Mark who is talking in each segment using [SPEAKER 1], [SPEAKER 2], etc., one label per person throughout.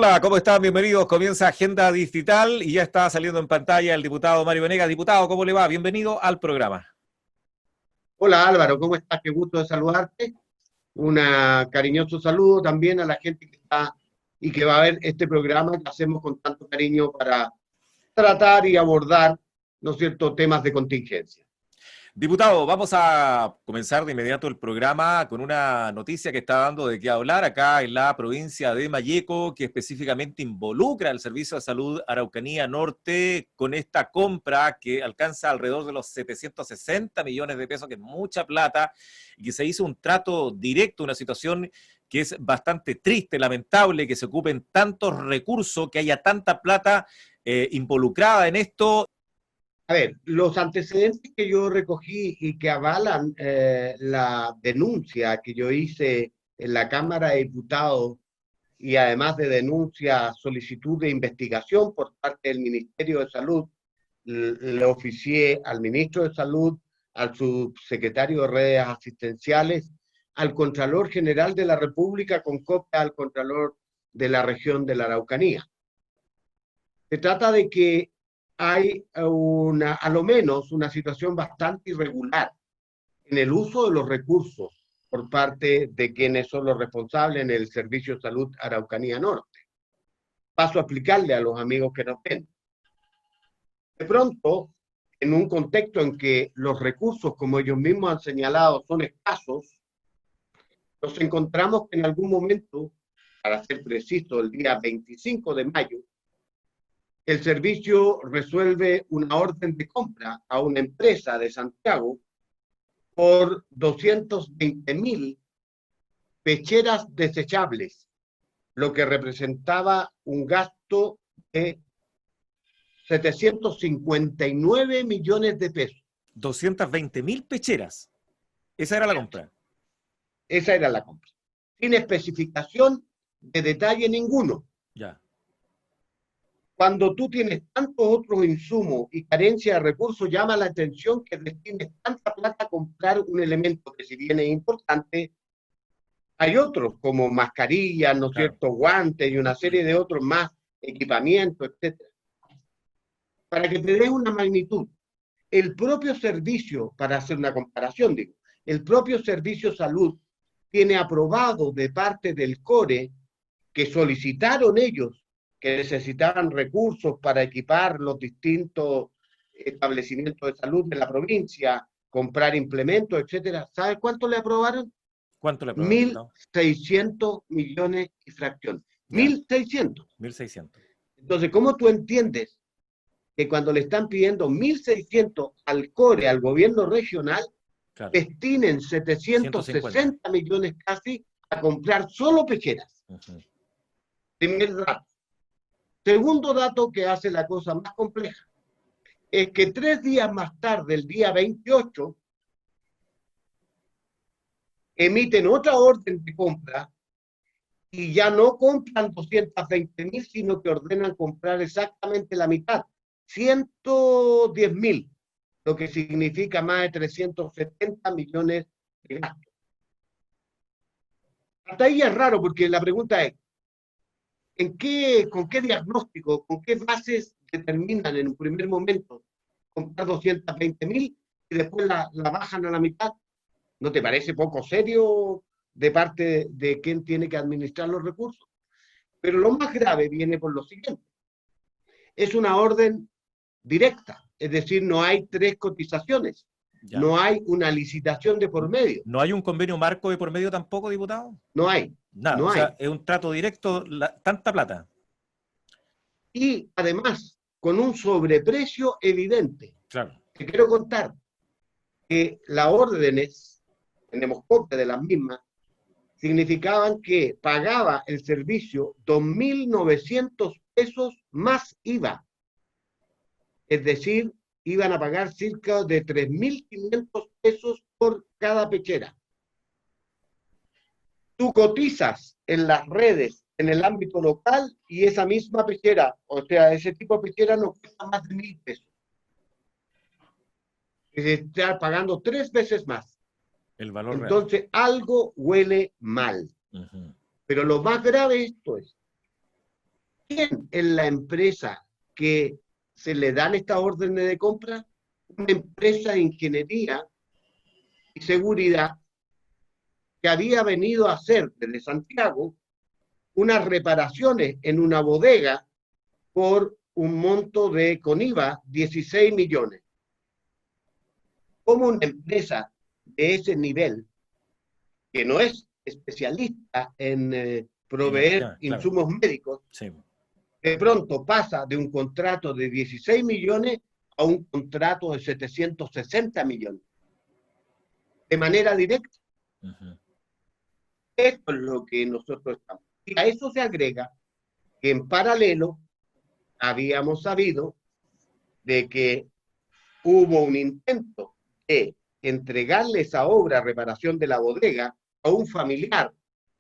[SPEAKER 1] Hola, ¿cómo están? Bienvenidos. Comienza Agenda Digital y ya está saliendo en pantalla el diputado Mario Venegas. Diputado, ¿cómo le va? Bienvenido al programa.
[SPEAKER 2] Hola Álvaro, ¿cómo estás? Qué gusto de saludarte. Un cariñoso saludo también a la gente que está y que va a ver este programa que hacemos con tanto cariño para tratar y abordar, ¿no es cierto?, temas de contingencia.
[SPEAKER 1] Diputado, vamos a comenzar de inmediato el programa con una noticia que está dando de qué hablar acá en la provincia de Malleco, que específicamente involucra al Servicio de Salud Araucanía Norte con esta compra que alcanza alrededor de los 760 millones de pesos, que es mucha plata, y que se hizo un trato directo, una situación que es bastante triste, lamentable, que se ocupen tantos recursos, que haya tanta plata involucrada en esto.
[SPEAKER 2] A ver, los antecedentes que yo recogí y que avalan la denuncia que yo hice en la Cámara de Diputados y además de denuncia, solicitud de investigación por parte del Ministerio de Salud, le oficié al ministro de Salud, al subsecretario de Redes Asistenciales, al Contralor General de la República con copia al Contralor de la región de la Araucanía. Se trata de que hay a lo menos una situación bastante irregular en el uso de los recursos por parte de quienes son los responsables en el Servicio de Salud Araucanía Norte. Paso a explicarle a los amigos que nos ven. De pronto, en un contexto en que los recursos, como ellos mismos han señalado, son escasos, nos encontramos que en algún momento, para ser preciso, el día 25 de mayo, el servicio resuelve una orden de compra a una empresa de Santiago por 220.000 pecheras desechables, lo que representaba un gasto de 759 millones de pesos.
[SPEAKER 1] 220.000 pecheras. Esa era la compra.
[SPEAKER 2] Esa era la compra. Sin especificación de detalle ninguno.
[SPEAKER 1] Ya.
[SPEAKER 2] Cuando tú tienes tantos otros insumos y carencia de recursos, llama la atención que destines tanta plata a comprar un elemento que, si bien es importante, hay otros como mascarillas, ¿no es cierto?, guantes y una serie de otros más, equipamiento, etcétera. Para que te des una magnitud, el propio servicio, para hacer una comparación, digo, el propio Servicio Salud tiene aprobado de parte del CORE que solicitaron ellos que necesitaban recursos para equipar los distintos establecimientos de salud de la provincia, comprar implementos, etcétera. ¿Sabes cuánto le aprobaron?
[SPEAKER 1] ¿Cuánto le aprobaron, diputado?
[SPEAKER 2] 1.600 millones y fracción. 1.600.
[SPEAKER 1] 1.600.
[SPEAKER 2] Entonces, ¿cómo tú entiendes que cuando le están pidiendo 1.600 al CORE, al gobierno regional,
[SPEAKER 1] Claro.
[SPEAKER 2] destinen 760 millones casi a comprar solo pecheras? Primer dato. Segundo dato que hace la cosa más compleja es que 3 días más tarde, el día 28, emiten otra orden de compra y ya no compran 220.000, sino que ordenan comprar exactamente la mitad, 110.000, lo que significa más de 370 millones de gastos. Hasta ahí es raro porque la pregunta es, ¿con qué diagnóstico, con qué bases determinan en un primer momento comprar 220.000 y después la bajan a la mitad? ¿No te parece poco serio de parte de quien tiene que administrar los recursos? Pero lo más grave viene por lo siguiente. Es una orden directa, es decir, no hay 3 cotizaciones, ya. No hay una licitación de por medio.
[SPEAKER 1] ¿No hay un convenio marco de por medio tampoco, diputado?
[SPEAKER 2] No hay.
[SPEAKER 1] Nada,
[SPEAKER 2] no
[SPEAKER 1] o
[SPEAKER 2] hay.
[SPEAKER 1] sea, es un trato directo, tanta plata.
[SPEAKER 2] Y además, con un sobreprecio evidente.
[SPEAKER 1] Claro.
[SPEAKER 2] Te quiero contar que las órdenes, tenemos copia de las mismas, significaban que pagaba el servicio 2.900 pesos más IVA. Es decir, iban a pagar cerca de 3.500 pesos por cada pechera. Tú cotizas en las redes, en el ámbito local, y esa misma pechera, o sea, ese tipo de pechera no cuesta más de 1.000 pesos. Es estar pagando 3 veces más.
[SPEAKER 1] El valor
[SPEAKER 2] Entonces,
[SPEAKER 1] real.
[SPEAKER 2] Algo huele mal. Pero lo más grave esto es, ¿Quién es la empresa que se le dan estas órdenes de compra? Una empresa de ingeniería y seguridad que había venido a hacer desde Santiago unas reparaciones en una bodega por un monto de, con IVA, 16 millones. ¿Cómo una empresa de ese nivel, que no es especialista en proveer
[SPEAKER 1] claro.
[SPEAKER 2] insumos médicos,
[SPEAKER 1] Sí.
[SPEAKER 2] de pronto pasa de un contrato de 16 millones a un contrato de 760 millones? De manera directa.
[SPEAKER 1] Ujú.
[SPEAKER 2] Esto es lo que nosotros estamos. Y a eso se agrega que en paralelo habíamos sabido de que hubo un intento de entregarle esa obra, reparación de la bodega, a un familiar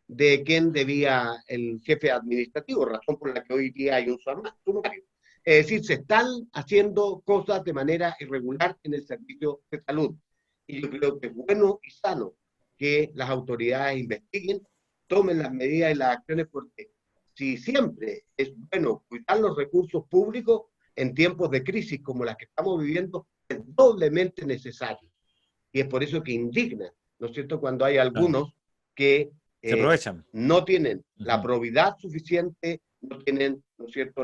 [SPEAKER 2] de quien debía el jefe administrativo, razón por la que hoy día hay un sumario. Es decir, se están haciendo cosas de manera irregular en el servicio de salud. Y yo creo que es bueno y sano que las autoridades investiguen, tomen las medidas y las acciones, porque si siempre es bueno cuidar los recursos públicos, en tiempos de crisis como las que estamos viviendo, es doblemente necesario. Y es por eso que indigna, ¿no es cierto?, cuando hay
[SPEAKER 1] Claro.
[SPEAKER 2] algunos que
[SPEAKER 1] Se aprovechan.
[SPEAKER 2] no tienen la
[SPEAKER 1] Ujú.
[SPEAKER 2] probidad suficiente, no tienen, ¿no es cierto?,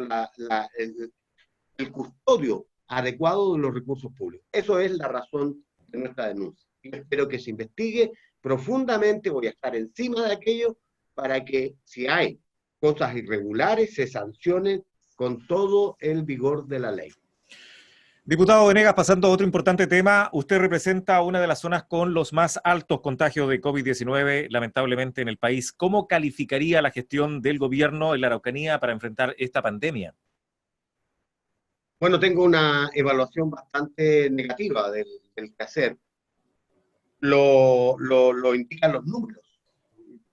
[SPEAKER 2] el custodio adecuado de los recursos públicos. Eso es la razón de nuestra denuncia. Y espero que se investigue profundamente, voy a estar encima de aquello para que si hay cosas irregulares se sancionen con todo el vigor de la ley.
[SPEAKER 1] Diputado Venegas, pasando a otro importante tema, usted representa una de las zonas con los más altos contagios de COVID-19, lamentablemente, en el país. ¿Cómo calificaría la gestión del gobierno en la Araucanía para enfrentar esta pandemia?
[SPEAKER 2] Bueno, tengo una evaluación bastante negativa del quehacer. Lo indican los números.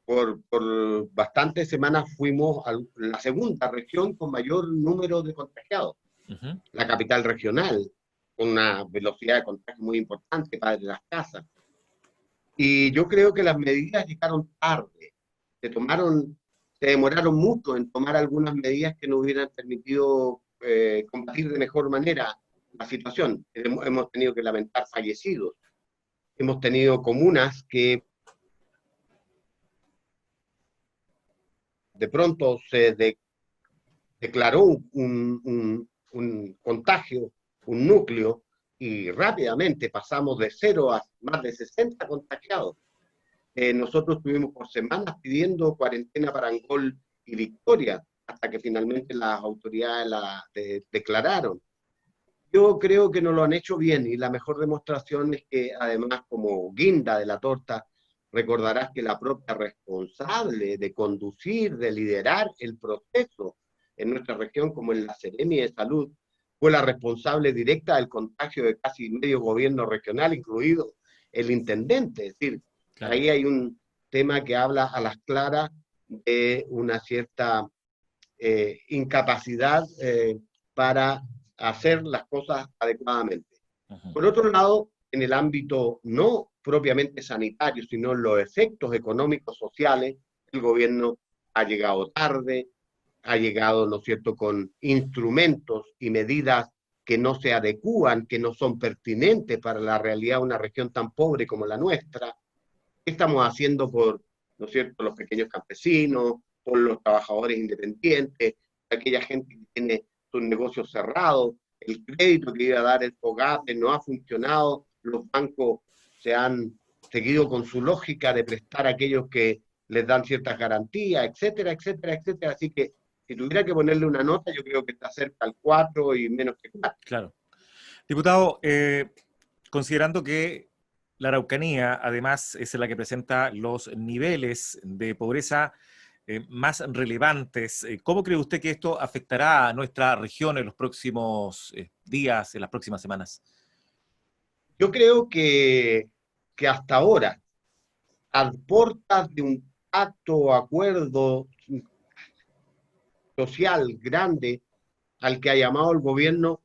[SPEAKER 2] Por bastantes semanas fuimos a la segunda región con mayor número de contagiados,
[SPEAKER 1] Ujú.
[SPEAKER 2] la capital regional, con una velocidad de contagio muy importante, Padre Las Casas. Y yo creo que las medidas llegaron tarde, se demoraron mucho en tomar algunas medidas que nos hubieran permitido combatir de mejor manera la situación. Hemos tenido que lamentar fallecidos, hemos tenido comunas que de pronto declaró un contagio, un núcleo, y rápidamente pasamos de 0 a más de 60 contagiados. Nosotros estuvimos por semanas pidiendo cuarentena para Angol y Victoria, hasta que finalmente las autoridades declararon. Yo creo que no lo han hecho bien, y la mejor demostración es que, además, como guinda de la torta, recordarás que la propia responsable de conducir, de liderar el proceso en nuestra región, como en la Seremi de Salud, fue la responsable directa del contagio de casi medio gobierno regional, incluido el intendente. Es decir,
[SPEAKER 1] Claro.
[SPEAKER 2] ahí hay un tema que habla a las claras de una cierta incapacidad para hacer las cosas adecuadamente.
[SPEAKER 1] Ujú.
[SPEAKER 2] Por otro lado, en el ámbito no propiamente sanitario, sino en los efectos económicos sociales, el gobierno ha llegado tarde, ha llegado, ¿no es cierto?, con instrumentos y medidas que no se adecúan, que no son pertinentes para la realidad de una región tan pobre como la nuestra. ¿Qué estamos haciendo por, ¿no es cierto?, los pequeños campesinos, por los trabajadores independientes, aquella gente que tiene sus negocios cerrados? El crédito que iba a dar el FOGAPE no ha funcionado, los bancos se han seguido con su lógica de prestar a aquellos que les dan ciertas garantías, etcétera, etcétera, etcétera. Así que si tuviera que ponerle una nota, yo creo que está cerca al 4 y menos que 4.
[SPEAKER 1] Claro. Diputado, considerando que la Araucanía, además, es la que presenta los niveles de pobreza más relevantes, ¿cómo cree usted que esto afectará a nuestra región en los próximos días, en las próximas semanas?
[SPEAKER 2] Yo creo que hasta ahora, a portas de un pacto o acuerdo social grande al que ha llamado el gobierno,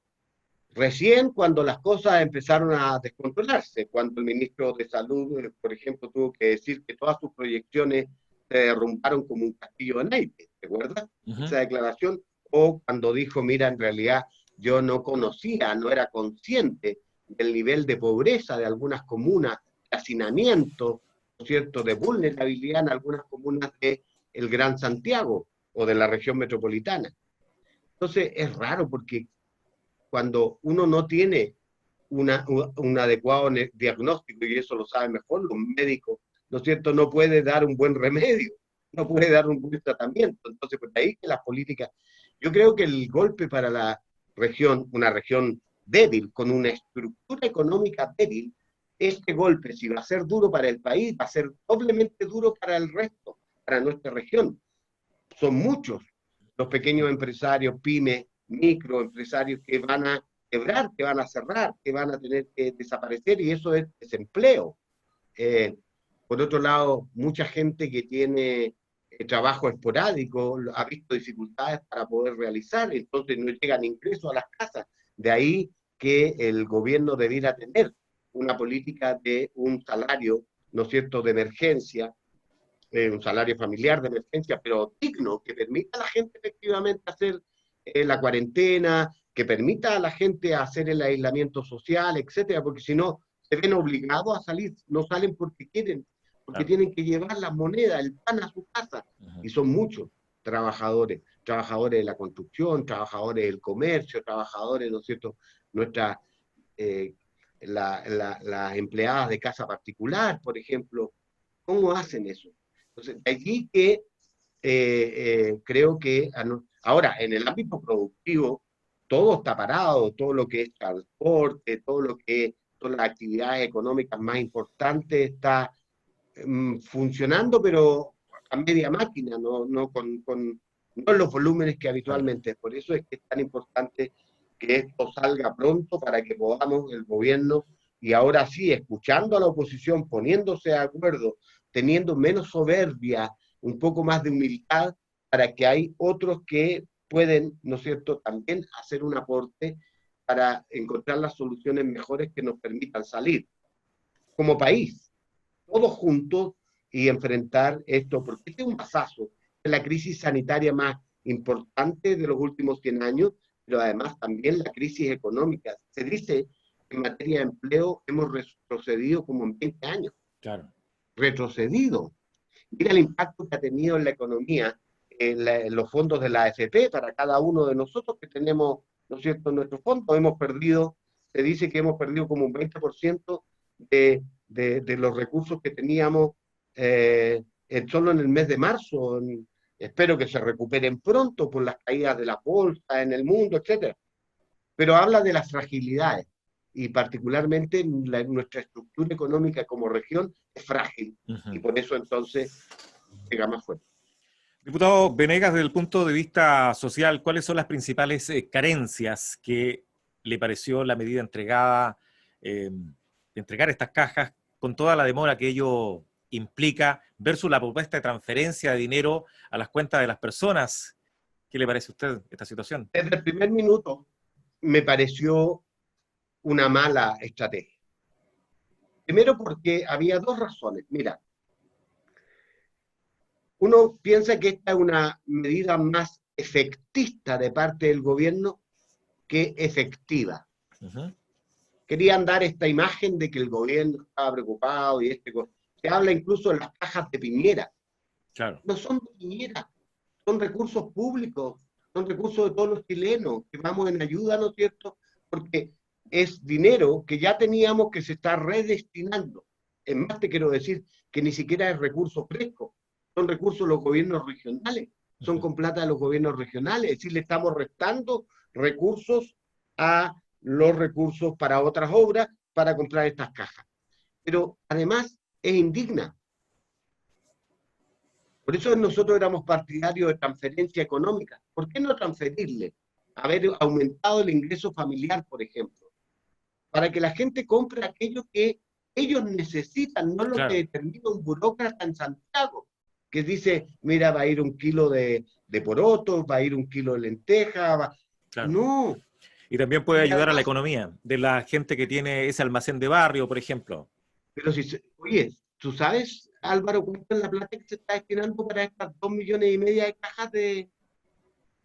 [SPEAKER 2] recién cuando las cosas empezaron a descontrolarse, cuando el ministro de Salud, por ejemplo, tuvo que decir que todas sus proyecciones se derrumbaron como un castillo de naipes, ¿te acuerdas?
[SPEAKER 1] Ujú.
[SPEAKER 2] Esa declaración o cuando dijo, mira, en realidad yo no conocía, no era consciente del nivel de pobreza de algunas comunas, de hacinamiento, ¿no es cierto?, de vulnerabilidad en algunas comunas de el Gran Santiago o de la región metropolitana. Entonces es raro porque cuando uno no tiene un adecuado diagnóstico, y eso lo saben mejor los médicos, ¿no es cierto?, no puede dar un buen remedio, no puede dar un buen tratamiento. Entonces, pues de ahí que las políticas, yo creo que el golpe para la región, una región débil, con una estructura económica débil, este golpe, si va a ser duro para el país, va a ser doblemente duro para el resto, para nuestra región. Son muchos los pequeños empresarios, pymes, microempresarios que van a quebrar, que van a cerrar, que van a tener que desaparecer, y eso es desempleo. Eh, por otro lado, mucha gente que tiene trabajo esporádico ha visto dificultades para poder realizar, entonces no llegan ingresos a las casas. De ahí que el gobierno debiera tener una política de un salario, ¿no es cierto?, de emergencia, un salario familiar de emergencia, pero digno, que permita a la gente efectivamente hacer la cuarentena, que permita a la gente hacer el aislamiento social, etcétera, porque si no, se ven obligados a salir, no salen porque quieren, porque
[SPEAKER 1] Claro.
[SPEAKER 2] tienen que llevar las monedas, el pan a su casa, y son muchos trabajadores, trabajadores de la construcción, trabajadores del comercio, trabajadores, ¿no es cierto?, nuestras, eh, las empleadas de casa particular, por ejemplo, ¿cómo hacen eso? Entonces, de allí que creo que ahora en el ámbito productivo todo está parado, todo lo que es transporte, todo lo que es todas las actividades económicas más importantes está funcionando, pero a media máquina, no en los volúmenes que
[SPEAKER 1] Claro.
[SPEAKER 2] habitualmente. Por eso es que es tan importante que esto salga pronto para que podamos, el gobierno, y ahora sí, escuchando a la oposición, poniéndose de acuerdo, teniendo menos soberbia, un poco más de humildad, para que hay otros que pueden, ¿no es cierto?, también hacer un aporte para encontrar las soluciones mejores que nos permitan salir como país, todos juntos, y enfrentar esto, porque este es un pasazo, es la crisis sanitaria más importante de los últimos 100 años, pero además también la crisis económica. Se dice que en materia de empleo hemos retrocedido como en 20 años,
[SPEAKER 1] Claro.
[SPEAKER 2] retrocedido. Mira el impacto que ha tenido en la economía, en los fondos de la AFP para cada uno de nosotros que tenemos, ¿no es cierto?, nuestros fondos. Hemos perdido, se dice que hemos perdido como un 20% de los recursos que teníamos solo en el mes de marzo. Espero que se recuperen pronto por las caídas de la bolsa en el mundo, etcétera. Pero habla de las fragilidades, y particularmente nuestra estructura económica como región es frágil, y
[SPEAKER 1] Ujú.
[SPEAKER 2] por eso entonces pega más fuerte.
[SPEAKER 1] Diputado Venegas, desde el punto de vista social, ¿cuáles son las principales carencias que le pareció la medida entregada, de entregar estas cajas con toda la demora que ello implica, versus la propuesta de transferencia de dinero a las cuentas de las personas? ¿Qué le parece a usted esta situación?
[SPEAKER 2] Desde el primer minuto me pareció una mala estrategia. Primero porque había dos razones. Mira, uno piensa que esta es una medida más efectista de parte del gobierno que efectiva.
[SPEAKER 1] Ujú.
[SPEAKER 2] Querían dar esta imagen de que el gobierno estaba preocupado y se habla incluso de las cajas de Piñera.
[SPEAKER 1] Claro.
[SPEAKER 2] No son de Piñera, son recursos públicos, son recursos de todos los chilenos que vamos en ayuda, ¿no es cierto? Porque es dinero que ya teníamos que se está redestinando. Es más, te quiero decir que ni siquiera es recursos frescos, son recursos de los gobiernos regionales, son
[SPEAKER 1] Ujú.
[SPEAKER 2] con plata de los gobiernos regionales, es decir, le estamos restando recursos a los recursos para otras obras para comprar estas cajas. Pero además es indigna. Por eso nosotros éramos partidarios de transferencia económica. ¿Por qué no transferirle? Haber aumentado el ingreso familiar, por ejemplo, para que la gente compre aquello que ellos necesitan, no lo que
[SPEAKER 1] Claro,
[SPEAKER 2] determina un burócrata en Santiago, que dice, mira, va a ir 1 kilo de porotos, va a ir 1 kilo de lenteja,
[SPEAKER 1] claro.
[SPEAKER 2] no.
[SPEAKER 1] Y también puede
[SPEAKER 2] Y
[SPEAKER 1] ayudar a la
[SPEAKER 2] además,
[SPEAKER 1] economía de la gente que tiene ese almacén de barrio, por ejemplo.
[SPEAKER 2] pero si, oye, ¿tú sabes, Álvaro, cuánto es la plata que se está destinando para estas 2,5 millones de cajas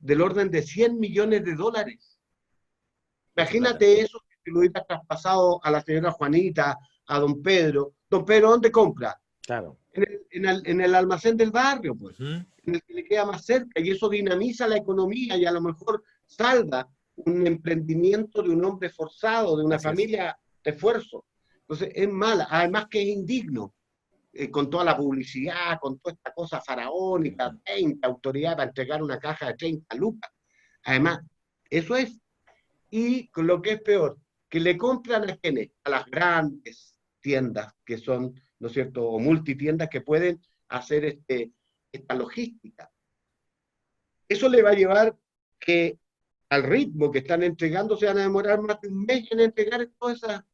[SPEAKER 2] del orden de 100 millones de dólares.
[SPEAKER 1] Mucha plata.
[SPEAKER 2] Imagínate eso si lo hubiera traspasado a la señora Juanita, a don Pedro. Don Pedro, ¿dónde compra?
[SPEAKER 1] Claro.
[SPEAKER 2] En el almacén del barrio, pues,
[SPEAKER 1] Ujú.
[SPEAKER 2] en el que le queda más cerca, y eso dinamiza la economía y a lo mejor salva un emprendimiento de un hombre forzado, de una
[SPEAKER 1] Así es.
[SPEAKER 2] familia de esfuerzo. Entonces es mala, además que es indigno, con toda la publicidad, con toda esta cosa faraónica,
[SPEAKER 1] Ujú.
[SPEAKER 2] 30 autoridades para entregar una caja de 30 lucas. Además, eso es. Y lo que es peor, que le compran a quienes, a las grandes tiendas que son, ¿no es cierto?, o multitiendas que pueden hacer esta logística. Eso le va a llevar que al ritmo que están entregando se van a demorar más de un mes en entregar todas esas.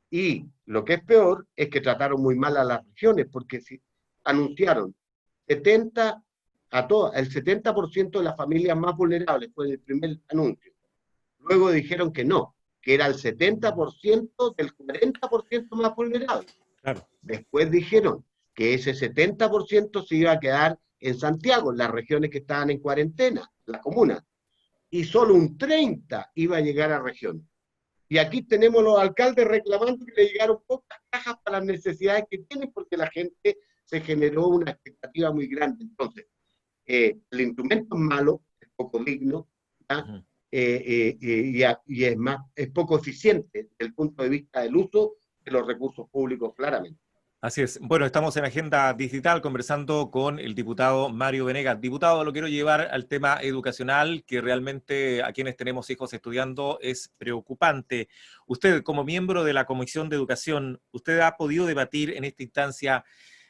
[SPEAKER 2] Y lo que es peor es que trataron muy mal a las regiones, porque si anunciaron 70 el 70% de las familias más vulnerables fue el primer anuncio. Luego dijeron que no, que era el 70% del 40% más vulnerable.
[SPEAKER 1] Claro.
[SPEAKER 2] Después dijeron que ese 70% se iba a quedar en Santiago, en las regiones que estaban en cuarentena, las comunas, y solo un 30% iba a llegar a regiones. Y aquí tenemos los alcaldes reclamando que le llegaron pocas cajas para las necesidades que tienen, porque la gente se generó una expectativa muy grande. Entonces, el instrumento es malo, es poco digno, ¿ya?
[SPEAKER 1] Ujú.
[SPEAKER 2] Y es más, es poco eficiente desde el punto de vista del uso de los recursos públicos, claramente.
[SPEAKER 1] Así es. Bueno, estamos en Agenda Digital conversando con el diputado Mario Venegas. Diputado, lo quiero llevar al tema educacional, que realmente a quienes tenemos hijos estudiando es preocupante. Usted, como miembro de la Comisión de Educación, ¿usted ha podido debatir en esta instancia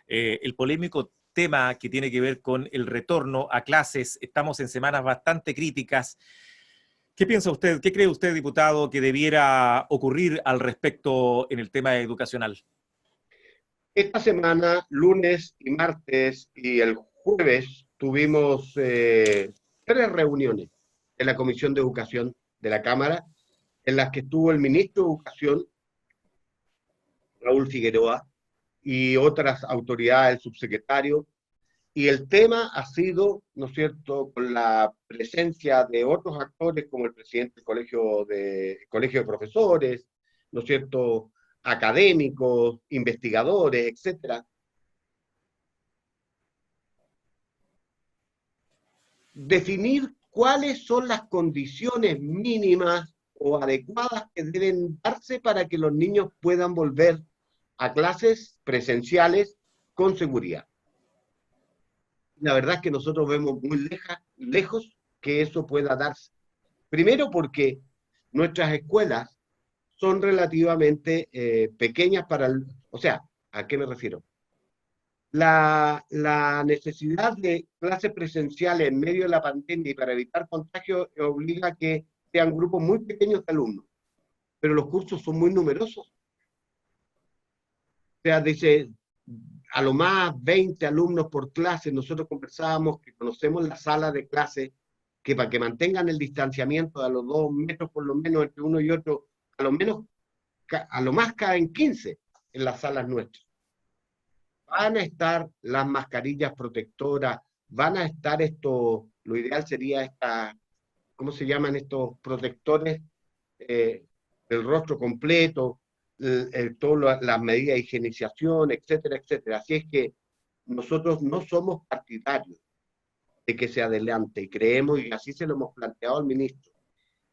[SPEAKER 1] el polémico tema que tiene que ver con el retorno a clases? Estamos en semanas bastante críticas. ¿Qué piensa usted, qué cree usted, diputado, que debiera ocurrir al respecto en el tema educacional?
[SPEAKER 2] Esta semana, lunes y martes y el jueves, tuvimos 3 reuniones de la Comisión de Educación de la Cámara, en las que estuvo el ministro de Educación, Raúl Figueroa, y otras autoridades, el subsecretario. Y el tema ha sido, ¿no es cierto?, con la presencia de otros actores como el presidente del colegio de profesores, ¿no es cierto?, académicos, investigadores, etcétera, definir cuáles son las condiciones mínimas o adecuadas que deben darse para que los niños puedan volver a clases presenciales con seguridad. La verdad es que nosotros vemos muy lejos que eso pueda darse. Primero porque nuestras escuelas son relativamente pequeñas o sea, ¿a qué me refiero? La necesidad de clases presenciales en medio de la pandemia y para evitar contagios obliga a que sean grupos muy pequeños de alumnos, pero los cursos son muy numerosos. O sea, dice, a lo más 20 alumnos por clase. Nosotros conversábamos que conocemos la sala de clase, que para que mantengan el distanciamiento a los 2 metros por lo menos entre uno y otro, a lo menos, a lo más caen 15 en las salas nuestras. Van a estar las mascarillas protectoras, van a estar lo ideal sería ¿cómo se llaman estos protectores del rostro completo, todas las medidas de higienización, etcétera, etcétera. Así es que nosotros no somos partidarios de que se adelante y creemos, y así se lo hemos planteado al ministro.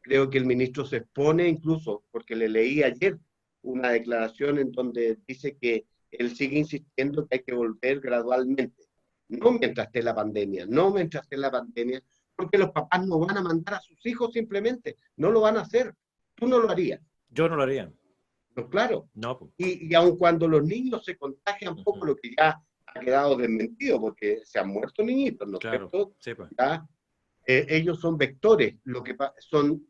[SPEAKER 2] Creo que el ministro se expone incluso, porque le leí ayer una declaración en donde dice que él sigue insistiendo que hay que volver gradualmente, no mientras esté la pandemia, no mientras esté la pandemia, porque los papás no van a mandar a sus hijos simplemente, no lo van a hacer. Tú no lo harías,
[SPEAKER 1] Yo no lo haría.
[SPEAKER 2] ¿no? Claro.
[SPEAKER 1] No, pues.
[SPEAKER 2] Y aun cuando los niños se contagian poco,
[SPEAKER 1] Ujú.
[SPEAKER 2] lo que ya ha quedado desmentido, porque se han muerto niñitos, ¿no es
[SPEAKER 1] Claro,
[SPEAKER 2] cierto?
[SPEAKER 1] sí, pues.
[SPEAKER 2] ¿Ya? Ellos son vectores, son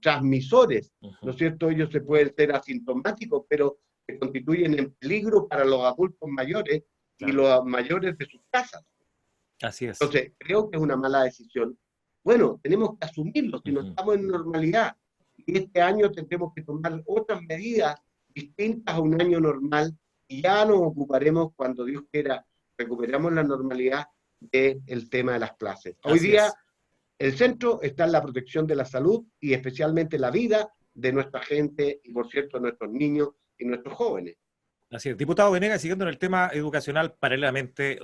[SPEAKER 2] transmisores, ¿no
[SPEAKER 1] Ujú.
[SPEAKER 2] es cierto? Ellos se pueden ser asintomáticos, pero se constituyen en peligro para los adultos mayores y
[SPEAKER 1] Claro,
[SPEAKER 2] los mayores de sus casas.
[SPEAKER 1] así es.
[SPEAKER 2] Entonces, creo que es una mala decisión. Bueno, tenemos que asumirlo si no
[SPEAKER 1] Ujú.
[SPEAKER 2] estamos en normalidad. Y este año tendremos que tomar otras medidas distintas a un año normal y ya nos ocuparemos, cuando Dios quiera, recuperamos la normalidad del tema de las clases. Hoy
[SPEAKER 1] Así
[SPEAKER 2] día
[SPEAKER 1] es.
[SPEAKER 2] El centro está en la protección de la salud y especialmente la vida de nuestra gente y, por cierto, nuestros niños y nuestros jóvenes.
[SPEAKER 1] Así es. Diputado Venegas, siguiendo en el tema educacional, paralelamente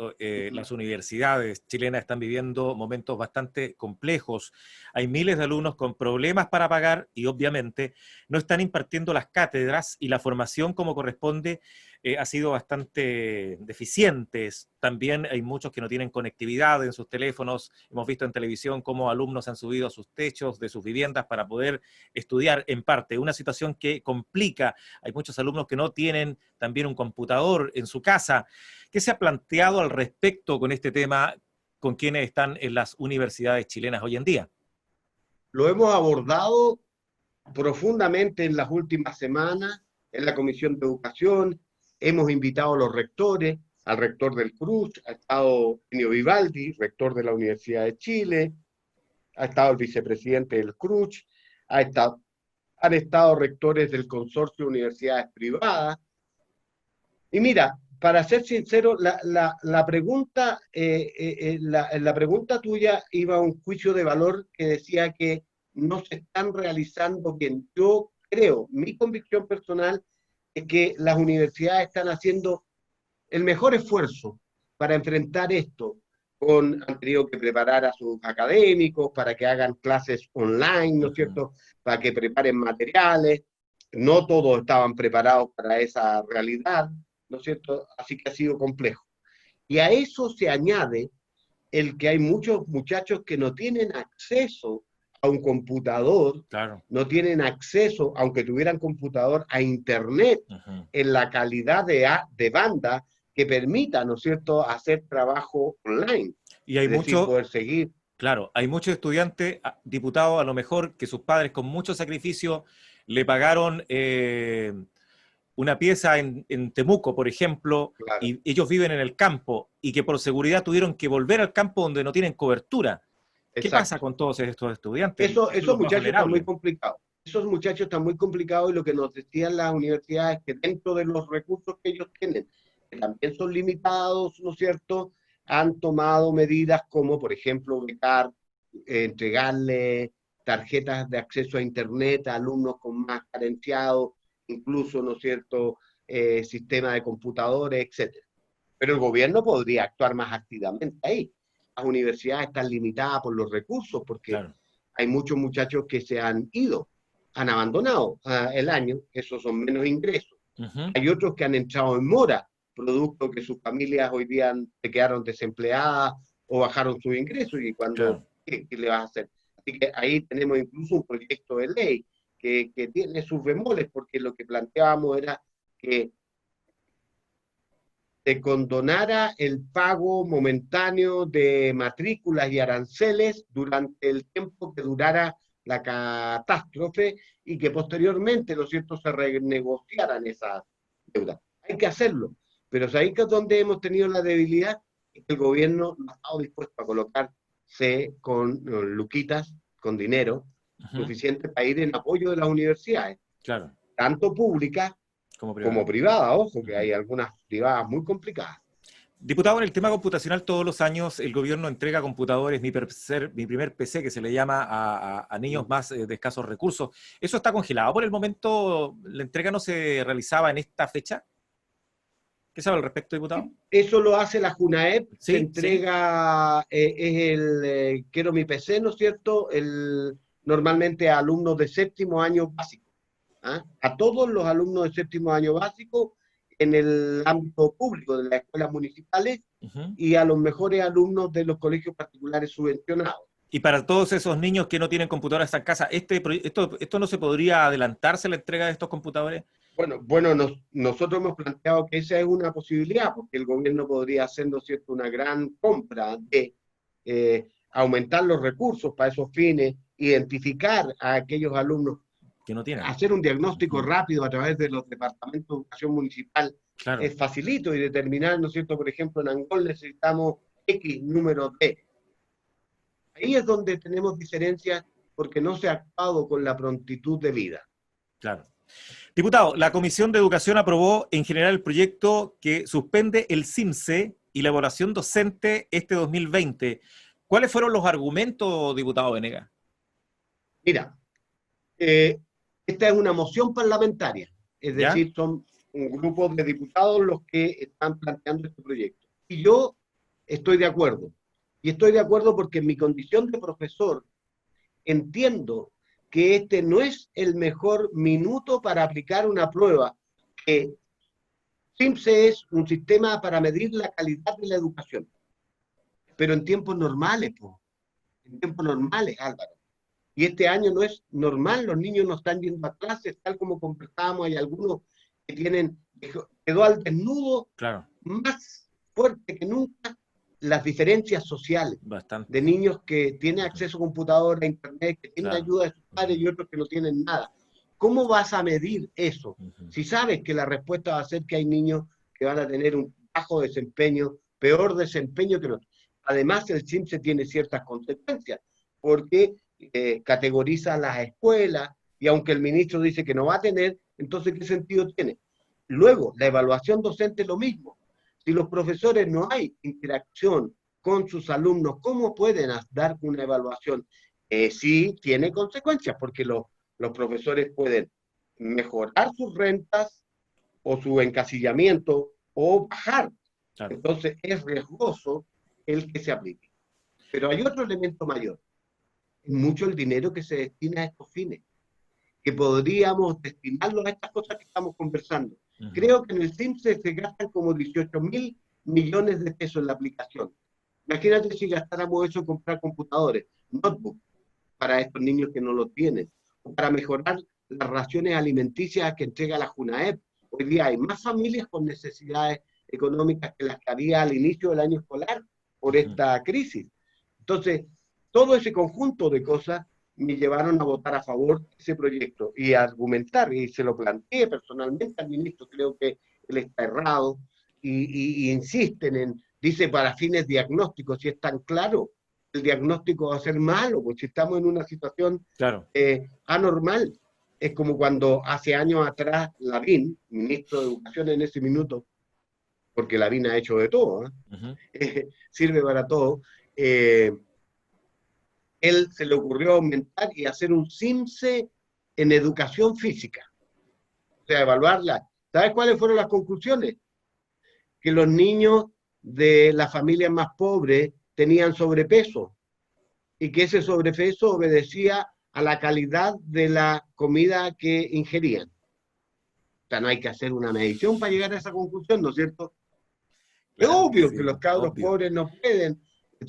[SPEAKER 1] las universidades chilenas están viviendo momentos bastante complejos. Hay miles de alumnos con problemas para pagar y obviamente no están impartiendo las cátedras y la formación como corresponde ha sido bastante deficiente. También hay muchos que no tienen conectividad en sus teléfonos. Hemos visto en televisión cómo alumnos han subido a sus techos de sus viviendas para poder estudiar en parte. Una situación que complica. Hay muchos alumnos que no tienen también un computador en su casa. ¿Qué se ha planteado al respecto con este tema con quienes están en las universidades chilenas hoy en día?
[SPEAKER 2] Lo hemos abordado profundamente en las últimas semanas en la Comisión de Educación. Hemos invitado a los rectores, al rector del CRUCH, ha estado Enio Vivaldi, rector de la Universidad de Chile, ha estado el vicepresidente del CRUCH, han estado rectores del consorcio de universidades privadas. Y mira, para ser sincero, la pregunta tuya iba a un juicio de valor que decía que no se están realizando bien. Yo creo, mi convicción personal es que las universidades están haciendo el mejor esfuerzo para enfrentar esto. Han tenido que preparar a sus académicos para que hagan clases online, ¿no es cierto? Para que preparen materiales. No todos estaban preparados para esa realidad, ¿no es cierto? Así que ha sido complejo. Y a eso se añade el que hay muchos muchachos que no tienen acceso a un computador,
[SPEAKER 1] Claro.
[SPEAKER 2] no tienen acceso, aunque tuvieran computador, a Internet en la calidad de banda que permita, ¿no es cierto?, hacer trabajo online.
[SPEAKER 1] Y hay
[SPEAKER 2] Es decir,
[SPEAKER 1] mucho,
[SPEAKER 2] poder seguir.
[SPEAKER 1] claro, hay muchos estudiantes, diputados, a lo mejor que sus padres con mucho sacrificio le pagaron una pieza en Temuco, por ejemplo,
[SPEAKER 2] Claro.
[SPEAKER 1] y ellos viven en el campo y que por seguridad tuvieron que volver al campo donde no tienen cobertura. ¿Qué pasa
[SPEAKER 2] Exacto.
[SPEAKER 1] con todos estos estudiantes?
[SPEAKER 2] Esos
[SPEAKER 1] Los más
[SPEAKER 2] muchachos están muy
[SPEAKER 1] vulnerables.
[SPEAKER 2] complicados. Esos muchachos están muy complicados y lo que nos decían las universidades es que dentro de los recursos que ellos tienen, que también son limitados, ¿no es cierto?, han tomado medidas como, por ejemplo, becar, entregarle tarjetas de acceso a Internet a alumnos con más carenciados, incluso, ¿no es cierto?, sistema de computadores, etcétera. Pero el gobierno podría actuar más activamente ahí. Las universidades están limitadas por los recursos porque
[SPEAKER 1] Claro.
[SPEAKER 2] hay muchos muchachos que se han ido, han abandonado el año, esos son menos ingresos. Hay otros que han entrado en mora, producto que sus familias hoy día se quedaron desempleadas o bajaron sus ingresos y cuando,
[SPEAKER 1] Claro.
[SPEAKER 2] ¿qué le vas a hacer? Así que ahí tenemos incluso un proyecto de ley que tiene sus bemoles porque lo que planteábamos era que se condonara el pago momentáneo de matrículas y aranceles durante el tiempo que durara la catástrofe y que posteriormente, ¿no es cierto?, se renegociaran esas deudas. Hay que hacerlo, pero ¿sabéis que es donde hemos tenido la debilidad? Es que el gobierno no ha estado dispuesto a colocarse con luquitas, con dinero suficiente para ir en apoyo de las universidades,
[SPEAKER 1] Claro.
[SPEAKER 2] tanto públicas
[SPEAKER 1] Como
[SPEAKER 2] como
[SPEAKER 1] privado.
[SPEAKER 2] privada, ojo, que hay algunas privadas muy complicadas.
[SPEAKER 1] Diputado, en el tema computacional todos los años el gobierno entrega computadores, mi primer PC que se le llama a niños más de escasos recursos. ¿Eso está congelado por el momento? ¿La entrega no se realizaba en esta fecha? ¿Qué sabe al respecto, diputado?
[SPEAKER 2] Eso lo hace la JUNAEP, se
[SPEAKER 1] Sí, sí.
[SPEAKER 2] entrega, es el Quiero mi PC, ¿no es cierto? Normalmente a alumnos de séptimo año básico. ¿Ah? A todos los alumnos de séptimo año básico en el ámbito público de las escuelas municipales y a los mejores alumnos de los colegios particulares subvencionados.
[SPEAKER 1] Y para todos esos niños que no tienen computadoras en casa, ¿esto no se podría adelantarse la entrega de estos computadores?
[SPEAKER 2] Bueno, nosotros hemos planteado que esa es una posibilidad, porque el gobierno podría hacer, ¿no es cierto?, una gran compra de aumentar los recursos para esos fines, identificar a aquellos alumnos,
[SPEAKER 1] Que no tienen.
[SPEAKER 2] hacer un diagnóstico rápido a través de los departamentos de educación municipal.
[SPEAKER 1] Claro.
[SPEAKER 2] Es facilito y determinar, ¿no es cierto?, por ejemplo, en Angol necesitamos X número de. Ahí es donde tenemos diferencias porque no se ha actuado con la prontitud debida.
[SPEAKER 1] Claro. Diputado, la Comisión de Educación aprobó en general el proyecto que suspende el CIMSE y la evaluación docente este 2020. ¿Cuáles fueron los argumentos, diputado Venegas?
[SPEAKER 2] Mira, esta es una moción parlamentaria, es
[SPEAKER 1] ¿Ya?
[SPEAKER 2] decir, son un grupo de diputados los que están planteando este proyecto. Y yo estoy de acuerdo. Y estoy de acuerdo porque en mi condición de profesor entiendo que este no es el mejor minuto para aplicar una prueba, que SIMSE es un sistema para medir la calidad de la educación, pero en tiempos normales, po, en tiempos normales, Álvaro. Y este año no es normal, los niños no están yendo a clases, tal como conversábamos, hay algunos que tienen, quedó al desnudo
[SPEAKER 1] Claro,
[SPEAKER 2] más fuerte que nunca las diferencias sociales de
[SPEAKER 1] bastante.
[SPEAKER 2] niños que tienen
[SPEAKER 1] Ujú.
[SPEAKER 2] acceso a computadora, a internet, que tienen
[SPEAKER 1] Claro.
[SPEAKER 2] ayuda de sus padres
[SPEAKER 1] Ujú.
[SPEAKER 2] y otros que no tienen nada. ¿Cómo vas a medir eso?
[SPEAKER 1] Ujú.
[SPEAKER 2] Si sabes que la respuesta va a ser que hay niños que van a tener un bajo desempeño, peor desempeño que otros. Además, el CIMSE tiene ciertas consecuencias, porque categoriza las escuelas, y aunque el ministro dice que no va a tener, entonces ¿qué sentido tiene? Luego, la evaluación docente es lo mismo. Si los profesores no hay interacción con sus alumnos, ¿cómo pueden dar una evaluación? Sí tiene consecuencias, porque los profesores pueden mejorar sus rentas o su encasillamiento o bajar.
[SPEAKER 1] Claro.
[SPEAKER 2] Entonces es riesgoso el que se aplique. Pero hay otro elemento mayor. Es mucho el dinero que se destina a estos fines, que podríamos destinarlo a estas cosas que estamos conversando.
[SPEAKER 1] Ujú.
[SPEAKER 2] Creo que en el CIMSE se gastan como 18.000 millones de pesos en la aplicación. Imagínate si gastáramos eso en comprar computadores, notebooks, para estos niños que no lo tienen, o para mejorar las raciones alimenticias que entrega la JUNAEP. Hoy día hay más familias con necesidades económicas que las que había al inicio del año escolar por
[SPEAKER 1] Ujú.
[SPEAKER 2] esta crisis. Entonces, todo ese conjunto de cosas me llevaron a votar a favor de ese proyecto y a argumentar, y se lo planteé personalmente al ministro, creo que él está errado, y insisten en, dice, para fines diagnósticos, y es tan claro, el diagnóstico va a ser malo, porque si estamos en una situación
[SPEAKER 1] Claro.
[SPEAKER 2] anormal, es como cuando hace años atrás Lavín, ministro de Educación en ese minuto, porque Lavín ha hecho de todo,
[SPEAKER 1] Ujú.
[SPEAKER 2] sirve para todo, eh, él se le ocurrió aumentar y hacer un CIMSE en educación física, o sea, evaluarla. ¿Sabes cuáles fueron las conclusiones? Que los niños de las familias más pobres tenían sobrepeso y que ese sobrepeso obedecía a la calidad de la comida que ingerían. O sea, no hay que hacer una medición para llegar a esa conclusión, ¿no es cierto? Es
[SPEAKER 1] Claro que
[SPEAKER 2] obvio
[SPEAKER 1] sí,
[SPEAKER 2] que los cabros
[SPEAKER 1] obvio.
[SPEAKER 2] pobres no pueden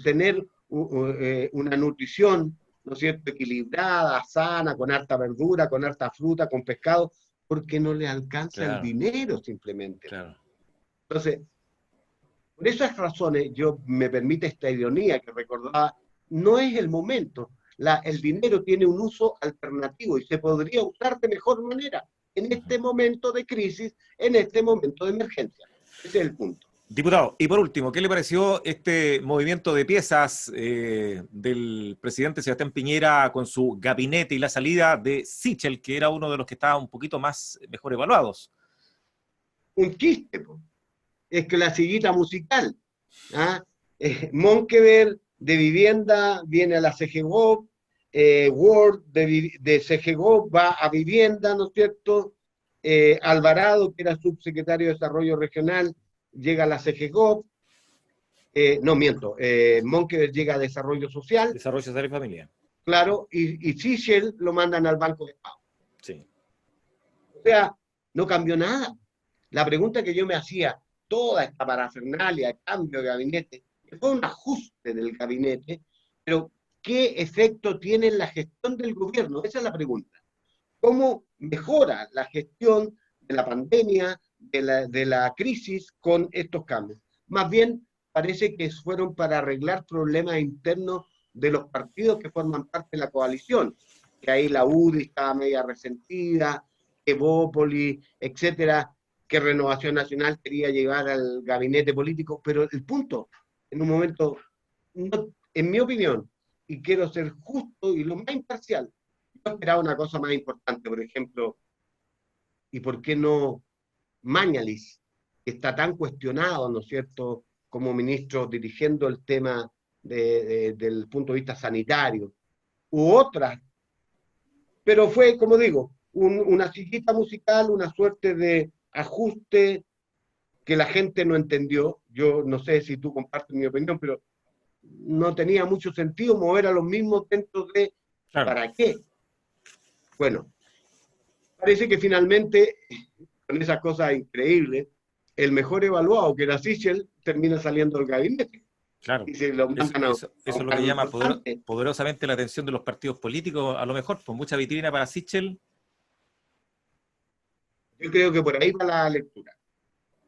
[SPEAKER 2] tener una nutrición, ¿no es cierto?, equilibrada, sana, con harta verdura, con harta fruta, con pescado, porque no les alcanza el
[SPEAKER 1] Claro,
[SPEAKER 2] dinero simplemente.
[SPEAKER 1] claro.
[SPEAKER 2] Entonces, por esas razones, yo me permite esta ironía que recordaba, no es el momento. El dinero tiene un uso alternativo y se podría usar de mejor manera en
[SPEAKER 1] Ujú.
[SPEAKER 2] este momento de crisis, en este momento de emergencia. Ese es el punto.
[SPEAKER 1] Diputado, y por último, ¿qué le pareció este movimiento de piezas del presidente Sebastián Piñera con su gabinete y la salida de Sichel, que era uno de los que estaba un poquito más mejor evaluados?
[SPEAKER 2] Un chiste, po. Es que la sillita musical, ¿ah? Monkever de vivienda viene a la CGGOV, Ward de CGGOV va a vivienda, ¿no es cierto? Alvarado, que era subsecretario de Desarrollo Regional, llega a la CGGOV, no miento, Monkever llega a Desarrollo Social,
[SPEAKER 1] Desarrollo Social y Familia.
[SPEAKER 2] claro, y Sichel lo mandan al Banco de Estado.
[SPEAKER 1] Sí.
[SPEAKER 2] O sea, no cambió nada. La pregunta que yo me hacía, toda esta parafernalia, el cambio de gabinete, fue un ajuste del gabinete, pero ¿qué efecto tiene en la gestión del gobierno? Esa es la pregunta. ¿Cómo mejora la gestión de la pandemia, de la crisis con estos cambios? Más bien, parece que fueron para arreglar problemas internos de los partidos que forman parte de la coalición, que ahí la UDI estaba media resentida, que Bópoli, etcétera, que Renovación Nacional quería llevar al gabinete político, pero el punto, en un momento, no, en mi opinión, y quiero ser justo y lo más imparcial, yo esperaba una cosa más importante, por ejemplo, ¿y por qué no Mañalich, que está tan cuestionado, ¿no es cierto?, como ministro dirigiendo el tema del punto de vista sanitario, u otras, pero fue, como digo, una sillita musical, una suerte de ajuste que la gente no entendió. Yo no sé si tú compartes mi opinión, pero no tenía mucho sentido mover a los mismos dentro de
[SPEAKER 1] Claro.
[SPEAKER 2] ¿para qué? Bueno, parece que finalmente, con esas cosas increíbles, el mejor evaluado, que era Sichel, termina saliendo del gabinete.
[SPEAKER 1] Claro,
[SPEAKER 2] Y se lo mandan
[SPEAKER 1] eso
[SPEAKER 2] a
[SPEAKER 1] es
[SPEAKER 2] un
[SPEAKER 1] lo que
[SPEAKER 2] cargo
[SPEAKER 1] llama
[SPEAKER 2] importante.
[SPEAKER 1] poderosamente la atención de los partidos políticos, a lo mejor, con mucha vitrina para Sichel.
[SPEAKER 2] Yo creo que por ahí va la lectura.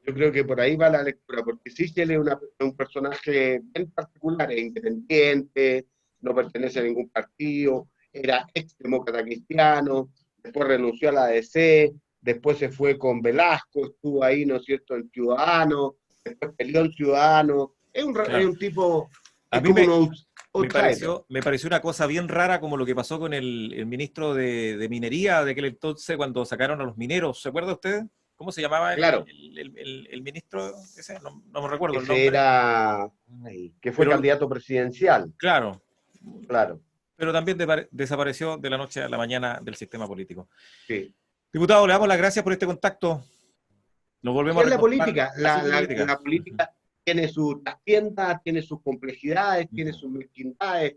[SPEAKER 2] Yo creo que por ahí va la lectura, porque Sichel es un personaje bien particular, es independiente, no pertenece a ningún partido, era ex demócrata cristiano, después renunció a la ADC, después se fue con Velasco, estuvo ahí, ¿no es cierto?, en Ciudadanos, después peleó en Ciudadanos, es
[SPEAKER 1] Claro.
[SPEAKER 2] un tipo,
[SPEAKER 1] A
[SPEAKER 2] es
[SPEAKER 1] mí
[SPEAKER 2] como un
[SPEAKER 1] me
[SPEAKER 2] outsider.
[SPEAKER 1] me pareció una cosa bien rara como lo que pasó con el ministro de Minería de aquel entonces cuando sacaron a los mineros. ¿Se acuerda usted? ¿Cómo se llamaba
[SPEAKER 2] Claro,
[SPEAKER 1] el ministro ese? No, no me recuerdo el
[SPEAKER 2] ese
[SPEAKER 1] nombre.
[SPEAKER 2] era, ay, que fue
[SPEAKER 1] Pero,
[SPEAKER 2] candidato presidencial,
[SPEAKER 1] claro,
[SPEAKER 2] claro,
[SPEAKER 1] pero también desapareció de la noche a la mañana del sistema político.
[SPEAKER 2] sí.
[SPEAKER 1] Diputado, le damos las gracias por este contacto. Nos
[SPEAKER 2] Así
[SPEAKER 1] volvemos a
[SPEAKER 2] es la
[SPEAKER 1] reencontrar.
[SPEAKER 2] política.
[SPEAKER 1] Así es la política.
[SPEAKER 2] La política tiene sus trastiendas, tiene sus complejidades, tiene sus mezquindades,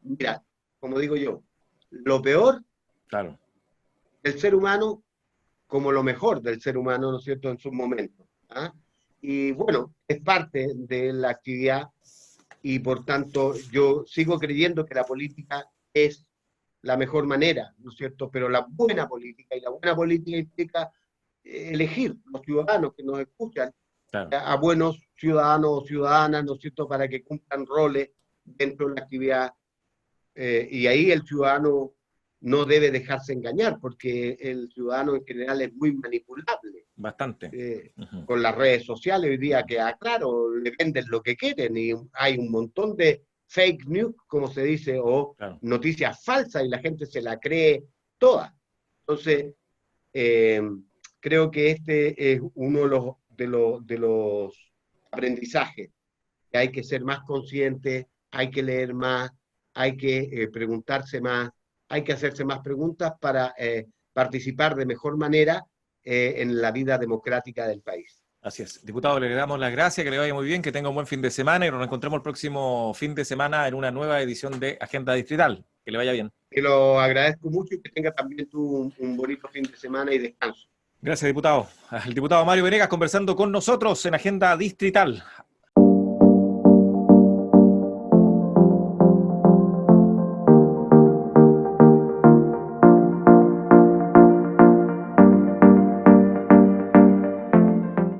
[SPEAKER 2] mira, como digo yo, lo peor
[SPEAKER 1] Claro,
[SPEAKER 2] del ser humano como lo mejor del ser humano, ¿no es cierto?, en sus momentos. ¿Ah? Y bueno, es parte de la actividad y por tanto yo sigo creyendo que la política es la mejor manera, ¿no es cierto? Pero la buena política, y la buena política implica elegir los ciudadanos que nos escuchan
[SPEAKER 1] claro.
[SPEAKER 2] a buenos ciudadanos o ciudadanas, ¿no es cierto?, para que cumplan roles dentro de la actividad. Y ahí el ciudadano no debe dejarse engañar, porque el ciudadano en general es muy manipulable.
[SPEAKER 1] Bastante.
[SPEAKER 2] Con las redes sociales hoy día queda claro, le venden lo que quieren y hay un montón de fake news, como se dice, o
[SPEAKER 1] Claro.
[SPEAKER 2] noticias falsas y la gente se la cree toda. Entonces, eh, creo que este es uno de los aprendizajes, que hay que ser más consciente, hay que leer más, hay que preguntarse más, hay que hacerse más preguntas para participar de mejor manera en la vida democrática del país.
[SPEAKER 1] Así es. Diputado, le damos las gracias, que le vaya muy bien, que tenga un buen fin de semana y nos encontremos el próximo fin de semana en una nueva edición de Agenda Distrital. Que le vaya bien.
[SPEAKER 2] Te lo agradezco mucho y que tenga también tú un bonito fin de semana y descanso.
[SPEAKER 1] Gracias, diputado. El diputado Mario Venegas conversando con nosotros en Agenda Distrital.